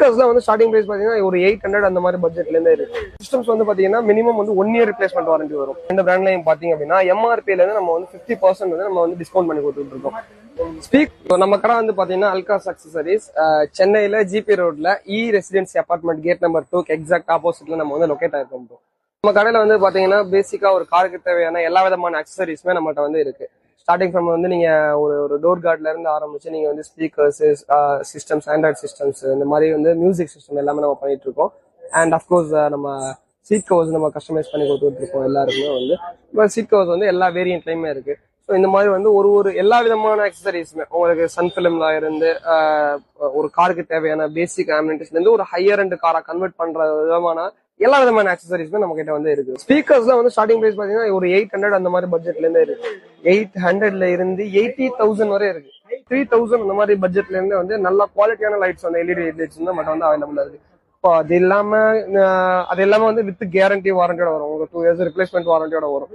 ஸ்பீக்கர்ஸ்லாம் வந்து starting price பாத்தீங்கன்னா ஒரு 800 அந்த மாதிரி பட்ஜெட்ல இருந்தே இருக்கு. சிஸ்டம்ஸ் வந்து பாத்தீங்கன்னா மினிமம் வந்து 1 இயர் ரிப்ளேஸ்மெண்ட் வாரண்டி வரும். இந்த பிராண்ட்லயும் பாத்தீங்க அப்படின்னா எம்ஆர்பில இருந்து நம்ம வந்து 50% வந்து நம்ம வந்து டிஸ்கவுண்ட் பண்ணி கொடுத்துட்டு இருக்கோம். நம்ம கடை வந்து பாத்தீங்கன்னா அல்காஸ் அக்சசரிஸ் சென்னையில ஜிபி ரோட்ல residency apartment gate number 2 exact ஆப்போசிட்ல நம்ம வந்து லொகேட் ஆயிருக்கோம். நம்ம கடையில வந்து பாத்தீங்கன்னா பேசிக்கா ஒரு காருக்கு தேவையான எல்லா விதமான அக்சசரிஸுமே நம்மகிட்ட வந்து இருக்கு. ஸ்டார்டிங் ஃப்ரம் வந்து நீங்க ஒரு டோர் கார்ட்ல இருந்து ஆரம்பிச்சு நீங்க வந்து ஸ்பீக்கர்ஸ், சிஸ்டம்ஸ், ஆண்ட்ராய்ட் சிஸ்டம்ஸ், இந்த மாதிரி வந்து மியூசிக் சிஸ்டம் எல்லாமே நம்ம பண்ணிட்டு இருக்கோம். அண்ட் அஃப்கோர்ஸ் நம்ம சீட் கவர்ஸ் நம்ம கஸ்டமைஸ் பண்ணி கொடுத்துட்டு இருக்கோம் எல்லாருக்குமே வந்து. இப்போ சீட் கவர்ஸ் வந்து எல்லா வேரியன்ட்லயுமே இருக்கு. ஸோ இந்த மாதிரி வந்து ஒரு எல்லா விதமான அக்சசரிஸுமே உங்களுக்கு சன் ஃபிலிம்ல இருந்து ஒரு காருக்கு தேவையான பேசிக் ஆம்பியன்ட்ஸ்ல இருந்து ஒரு ஹையர் அண்ட் காரை கன்வெர்ட் பண்ற விதமான எல்லா விதமான அக்சசரிஸுமே நம்ம கிட்ட வந்து இருக்கு. ஸ்பீக்கர்ஸ்லாம் வந்து ஸ்டார்டிங் பிரைஸ் பாத்தீங்கன்னா ஒரு 800 அந்த மாதிரி பட்ஜெட்ல இருந்தே இருக்கு. 800ல இருந்து 80,000 வரை இருக்கு. 3000 அந்த மாதிரி பட்ஜெட்ல இருந்து வந்து நல்ல குவாலிட்டியான லைட்ஸ் வந்து எல்இடி லைட்ஸ் வந்து மட்டும் வந்து அவைலபிளா இருக்கு. இப்போ அது இல்லாம வந்து வித் கேரண்டி வாரண்டியோட வரும். உங்களுக்கு 2 இயர்ஸ் ரிப்ளேஸ்மெண்ட் வாரண்டியோட வரும்.